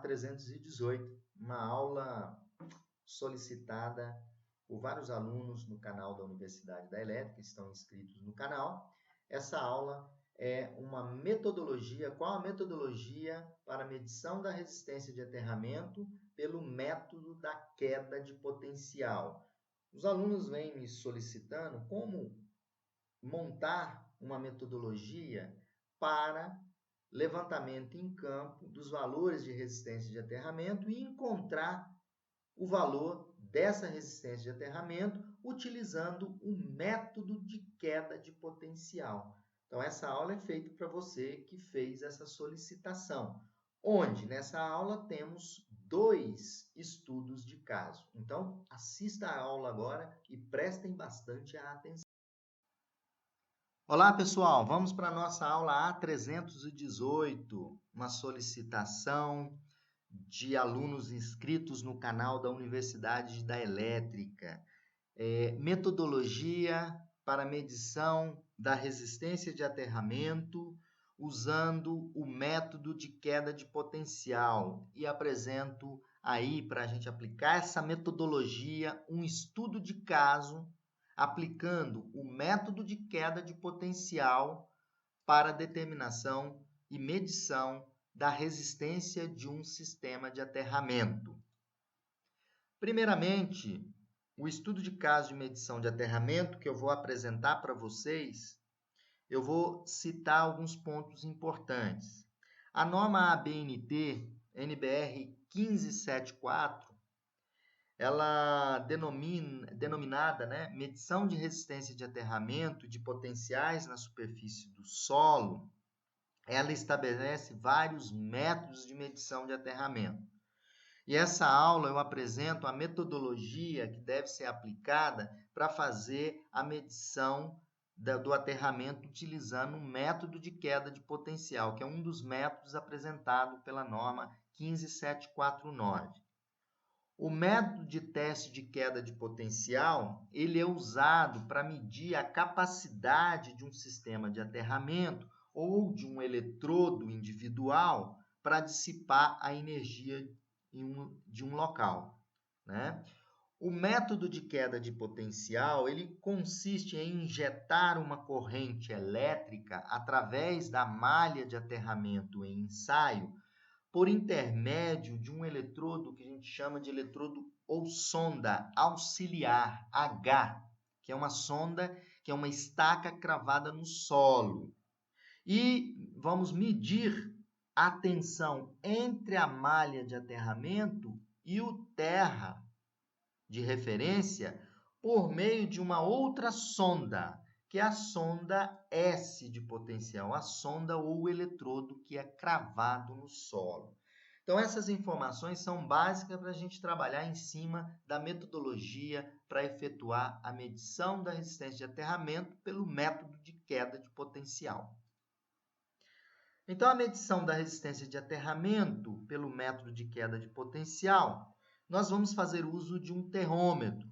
A318, uma aula solicitada por vários alunos no canal da Universidade da Elétrica, que estão inscritos no canal. Essa aula é uma metodologia, qual a metodologia para medição da resistência de aterramento pelo método da queda de potencial. Os alunos vêm me solicitando como montar uma metodologia para levantamento em campo dos valores de resistência de aterramento e encontrar o valor dessa resistência de aterramento utilizando o método de queda de potencial. Então, essa aula é feita para você que fez essa solicitação, onde nessa aula temos 2 estudos de caso. Então, assista a aula agora e prestem bastante atenção. Olá, pessoal! Vamos para a nossa aula A318, uma solicitação de alunos inscritos no canal da Universidade da Elétrica. Metodologia para medição da resistência de aterramento usando o método de queda de potencial. E apresento aí, para a gente aplicar essa metodologia, um estudo de caso aplicando o método de queda de potencial para determinação e medição da resistência de um sistema de aterramento. Primeiramente, o estudo de caso de medição de aterramento que eu vou apresentar para vocês, eu vou citar alguns pontos importantes. A norma ABNT, NBR 1574, ela denominada, medição de resistência de aterramento de potenciais na superfície do solo, ela estabelece vários métodos de medição de aterramento. E essa aula eu apresento a metodologia que deve ser aplicada para fazer a medição do aterramento utilizando o método de queda de potencial, que é um dos métodos apresentado pela norma 15749. O método de teste de queda de potencial, ele é usado para medir a capacidade de um sistema de aterramento ou de um eletrodo individual para dissipar a energia de um local, O método de queda de potencial, ele consiste em injetar uma corrente elétrica através da malha de aterramento em ensaio por intermédio de um eletrodo que a gente chama de eletrodo ou sonda auxiliar, H, que é uma sonda, que é uma estaca cravada no solo. E vamos medir a tensão entre a malha de aterramento e o terra de referência por meio de uma outra sonda, que é a sonda S de potencial, a sonda ou o eletrodo que é cravado no solo. Então, essas informações são básicas para a gente trabalhar em cima da metodologia para efetuar a medição da resistência de aterramento pelo método de queda de potencial. Então, a medição da resistência de aterramento pelo método de queda de potencial, nós vamos fazer uso de um termômetro,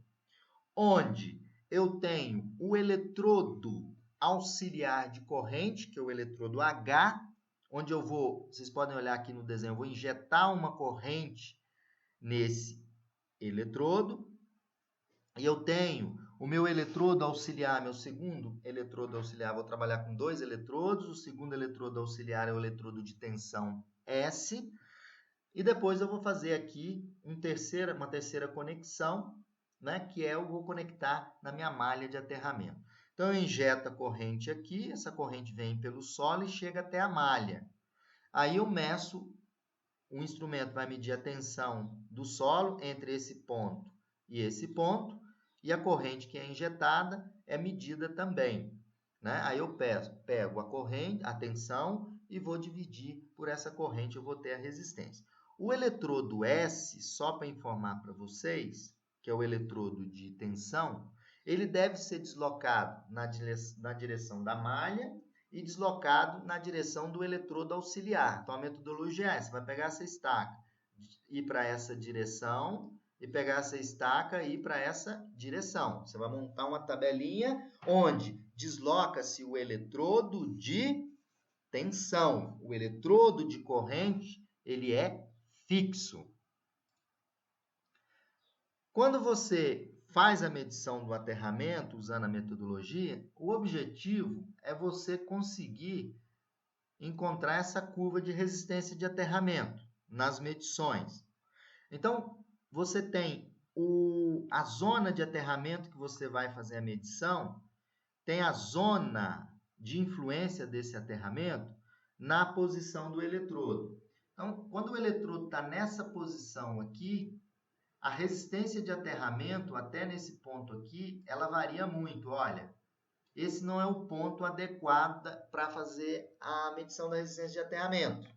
onde eu tenho o eletrodo auxiliar de corrente, que é o eletrodo H, onde eu vou, vocês podem olhar aqui no desenho, eu vou injetar uma corrente nesse eletrodo, e eu tenho o meu eletrodo auxiliar, meu segundo eletrodo auxiliar, vou trabalhar com 2 eletrodos, o segundo eletrodo auxiliar é o eletrodo de tensão S, e depois eu vou fazer aqui uma terceira conexão, que eu vou conectar na minha malha de aterramento. Então, eu injeto a corrente aqui, essa corrente vem pelo solo e chega até a malha. Aí eu meço, o instrumento vai medir a tensão do solo entre esse ponto e esse ponto, e a corrente que é injetada é medida também. Aí eu pego a corrente, a tensão, e vou dividir por essa corrente, eu vou ter a resistência. O eletrodo S, só para informar para vocês, que é o eletrodo de tensão, ele deve ser deslocado na direção da malha e deslocado na direção do eletrodo auxiliar. Então, a metodologia é essa, vai pegar essa estaca, ir para essa direção, e pegar essa estaca e ir para essa direção. Você vai montar uma tabelinha onde desloca-se o eletrodo de tensão. O eletrodo de corrente, ele é fixo. Quando você faz a medição do aterramento usando a metodologia, o objetivo é você conseguir encontrar essa curva de resistência de aterramento nas medições. Então, você tem a zona de aterramento que você vai fazer a medição, tem a zona de influência desse aterramento na posição do eletrodo. Então, quando o eletrodo está nessa posição aqui, a resistência de aterramento até nesse ponto aqui, ela varia muito. Olha, esse não é o ponto adequado para fazer a medição da resistência de aterramento.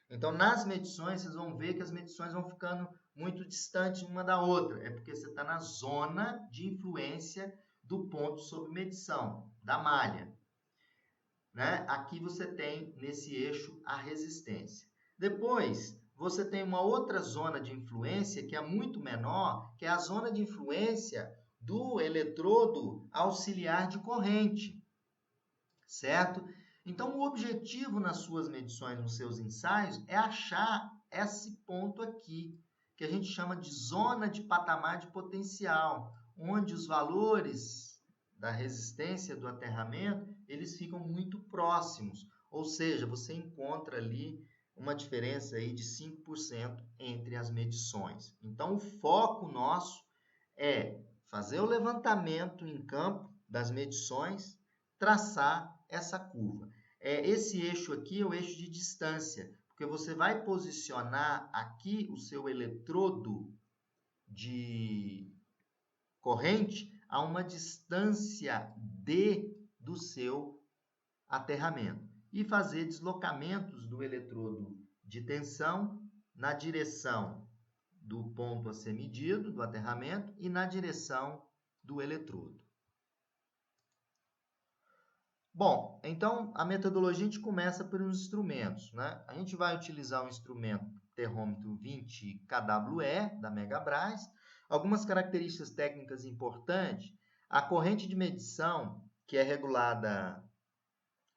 Então, nas medições, vocês vão ver que as medições vão ficando muito distantes uma da outra. É porque você está na zona de influência do ponto sob medição, da malha. Né? Aqui você tem, nesse eixo, a resistência. Depois, você tem uma outra zona de influência que é muito menor, que é a zona de influência do eletrodo auxiliar de corrente, certo? Então, o objetivo nas suas medições, nos seus ensaios, é achar esse ponto aqui, que a gente chama de zona de patamar de potencial, onde os valores da resistência do aterramento, eles ficam muito próximos, ou seja, você encontra ali uma diferença aí de 5% entre as medições. Então, o foco nosso é fazer o levantamento em campo das medições, traçar essa curva. Esse eixo aqui é o eixo de distância, porque você vai posicionar aqui o seu eletrodo de corrente a uma distância D do seu aterramento e fazer deslocamentos do eletrodo de tensão na direção do ponto a ser medido, do aterramento, e na direção do eletrodo. Bom, então a metodologia a gente começa pelos instrumentos, né? A gente vai utilizar o instrumento termômetro 20 kWe da Megabras. Algumas características técnicas importantes: a corrente de medição, que é regulada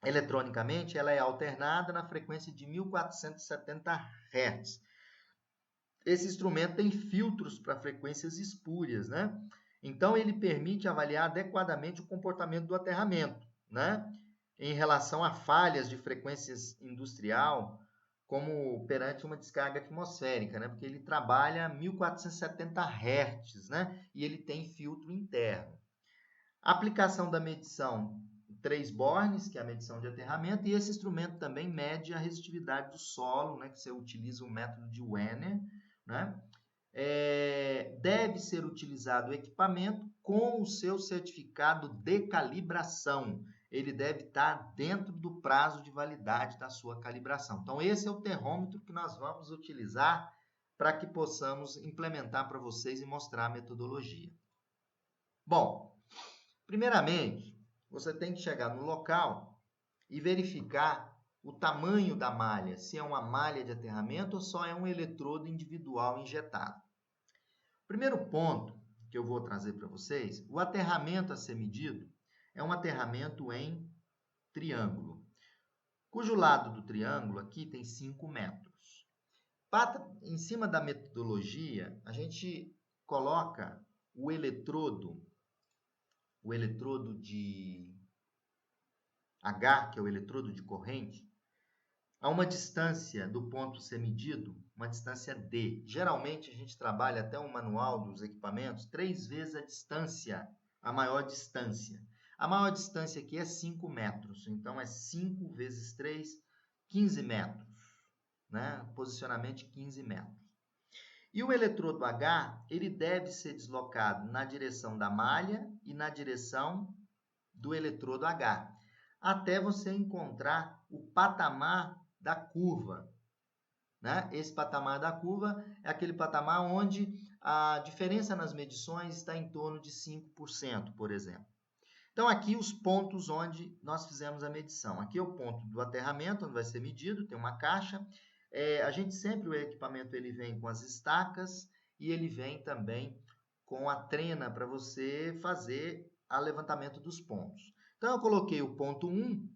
eletronicamente, ela é alternada na frequência de 1470 Hz. Esse instrumento tem filtros para frequências espúrias, né? Então, ele permite avaliar adequadamente o comportamento do aterramento, né? Em relação a falhas de frequências industrial, como perante uma descarga atmosférica, né? Porque ele trabalha 1470 Hz, né? E ele tem filtro interno. A aplicação da medição 3 bornes, que é a medição de aterramento, e esse instrumento também mede a resistividade do solo, né? Que você utiliza o método de Wenner, né? Deve ser utilizado o equipamento com o seu certificado de calibração. Ele deve estar dentro do prazo de validade da sua calibração. Então, esse é o termômetro que nós vamos utilizar para que possamos implementar para vocês e mostrar a metodologia. Bom, primeiramente, você tem que chegar no local e verificar o tamanho da malha, se é uma malha de aterramento ou só é um eletrodo individual injetado. Primeiro ponto que eu vou trazer para vocês, o aterramento a ser medido é um aterramento em triângulo, cujo lado do triângulo aqui tem 5 metros. Em cima da metodologia, a gente coloca o eletrodo de H, que é o eletrodo de corrente, a uma distância do ponto ser medido, uma distância D. Geralmente, a gente trabalha até o manual dos equipamentos 3 vezes a distância, a maior distância. A maior distância aqui é 5 metros, então é 5 vezes 3, 15 metros. Né? Posicionamento 15 metros. E o eletrodo H, ele deve ser deslocado na direção da malha e na direção do eletrodo H, até você encontrar o patamar da curva. Né? Esse patamar da curva é aquele patamar onde a diferença nas medições está em torno de 5%, por exemplo. Então, aqui os pontos onde nós fizemos a medição. Aqui é o ponto do aterramento, onde vai ser medido, tem uma caixa. A gente sempre, o equipamento, ele vem com as estacas e ele vem também com a trena para você fazer o levantamento dos pontos. Então, eu coloquei o ponto 1,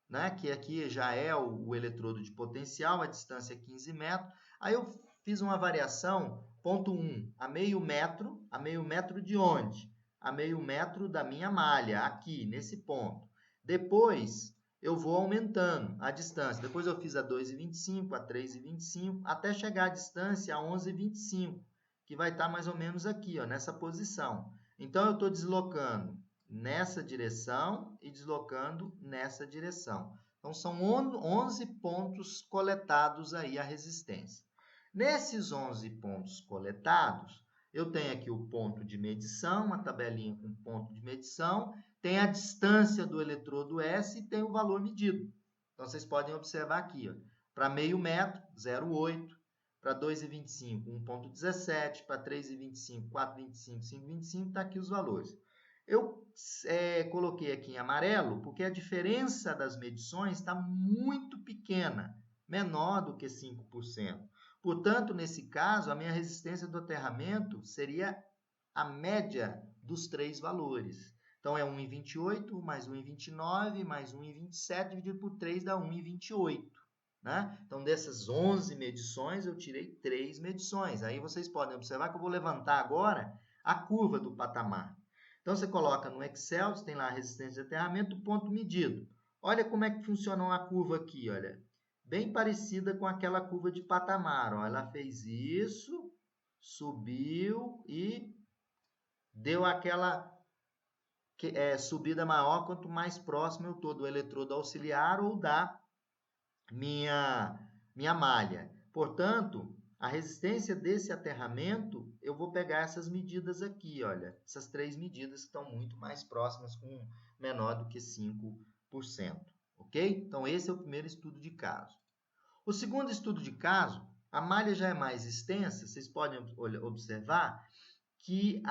né, que aqui já é o eletrodo de potencial, a distância é 15 metros. Aí eu fiz uma variação, ponto 1, a meio metro de onde? A meio metro da minha malha, aqui, nesse ponto. Depois, eu vou aumentando a distância. Depois eu fiz a 2,25, a 3,25, até chegar a distância a 11,25, que vai estar mais ou menos aqui, ó, nessa posição. Então, eu estou deslocando nessa direção e deslocando nessa direção. Então, são 11 pontos coletados aí a resistência. Nesses 11 pontos coletados, eu tenho aqui o ponto de medição, uma tabelinha com ponto de medição, tem a distância do eletrodo S e tem o valor medido. Então, vocês podem observar aqui, para meio metro, 0,8, para 2,25, 1,17, para 3,25, 4,25, 5,25, está aqui os valores. Eu coloquei aqui em amarelo porque a diferença das medições está muito pequena, menor do que 5%. Portanto, nesse caso, a minha resistência do aterramento seria a média dos três valores. Então, é 1,28 mais 1,29 mais 1,27 dividido por 3 dá 1,28. Né? Então, dessas 11 medições, eu tirei 3 medições. Aí vocês podem observar que eu vou levantar agora a curva do patamar. Então, você coloca no Excel, você tem lá a resistência de aterramento, ponto medido. Olha como é que funciona uma curva aqui, olha. Bem parecida com aquela curva de patamar. Ó. Ela fez isso, subiu e deu aquela subida maior quanto mais próximo eu estou do eletrodo auxiliar ou da minha malha. Portanto, a resistência desse aterramento, eu vou pegar essas medidas aqui, olha. Essas 3 medidas que estão muito mais próximas, com menor do que 5%. Ok? Então, esse é o primeiro estudo de caso. O segundo estudo de caso, a malha já é mais extensa, vocês podem observar que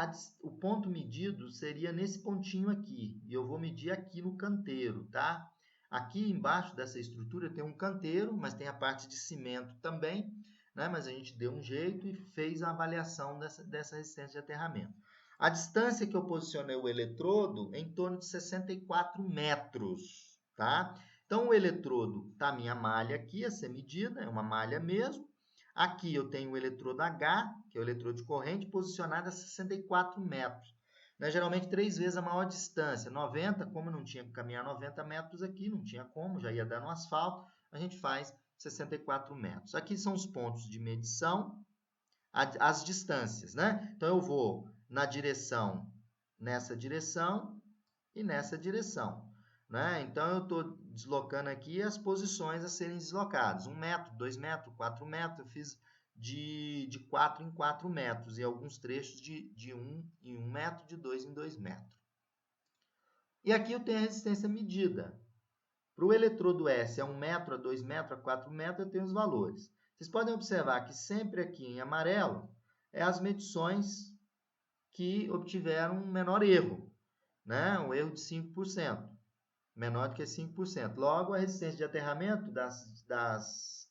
o ponto medido seria nesse pontinho aqui. E eu vou medir aqui no canteiro, tá? Aqui embaixo dessa estrutura tem um canteiro, mas tem a parte de cimento também, né? Mas a gente deu um jeito e fez a avaliação dessa resistência de aterramento. A distância que eu posicionei o eletrodo é em torno de 64 metros, tá? Então, o eletrodo está a minha malha aqui a ser medida, é uma malha mesmo. Aqui eu tenho o eletrodo H, que é o eletrodo de corrente, posicionado a 64 metros. Né? Geralmente 3 vezes a maior distância, 90, como eu não tinha que caminhar 90 metros aqui, não tinha como, já ia dar no asfalto, a gente faz 64 metros. Aqui são os pontos de medição, as distâncias, né? Então, eu vou na direção, nessa direção e nessa direção. Né? Então, eu estou deslocando aqui as posições a serem deslocadas. 1 metro, 2 metros, 4 metros. Eu fiz de 4 em 4 metros. E alguns trechos de 1 em 1 metro, de 2 em 2 metros. E aqui eu tenho a resistência medida. Para o eletrodo S, a 1 metro, a 2 metros, a 4 metros, eu tenho os valores. Vocês podem observar que sempre aqui em amarelo é as medições que obtiveram um menor erro. Né? Um erro de 5%. Menor do que 5%. Logo, a resistência de aterramento das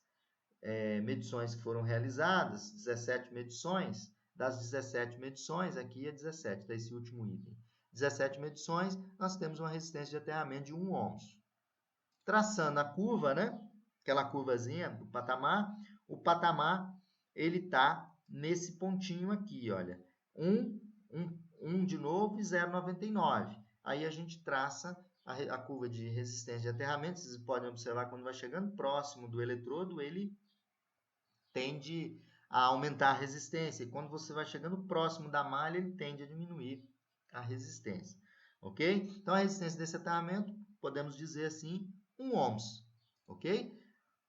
medições que foram realizadas, 17 medições, das 17 medições, aqui é 17, desse último item. 17 medições, nós temos uma resistência de aterramento de 1 ohms. Traçando a curva, né? Aquela curvazinha do patamar, o patamar ele está nesse pontinho aqui, olha. 1 de novo e 0,99. Aí a gente traça a curva de resistência de aterramento. Vocês podem observar quando vai chegando próximo do eletrodo, ele tende a aumentar a resistência. E quando você vai chegando próximo da malha, ele tende a diminuir a resistência. Ok? Então, a resistência desse aterramento, podemos dizer assim, 1 ohms. Ok?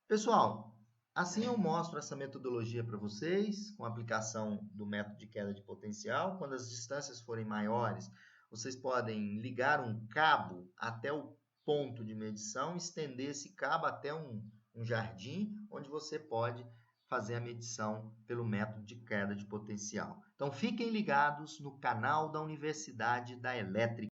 Pessoal, assim eu mostro essa metodologia para vocês, com a aplicação do método de queda de potencial. Quando as distâncias forem maiores, vocês podem ligar um cabo até o ponto de medição, estender esse cabo até um jardim, onde você pode fazer a medição pelo método de queda de potencial. Então, fiquem ligados no canal da Universidade da Elétrica.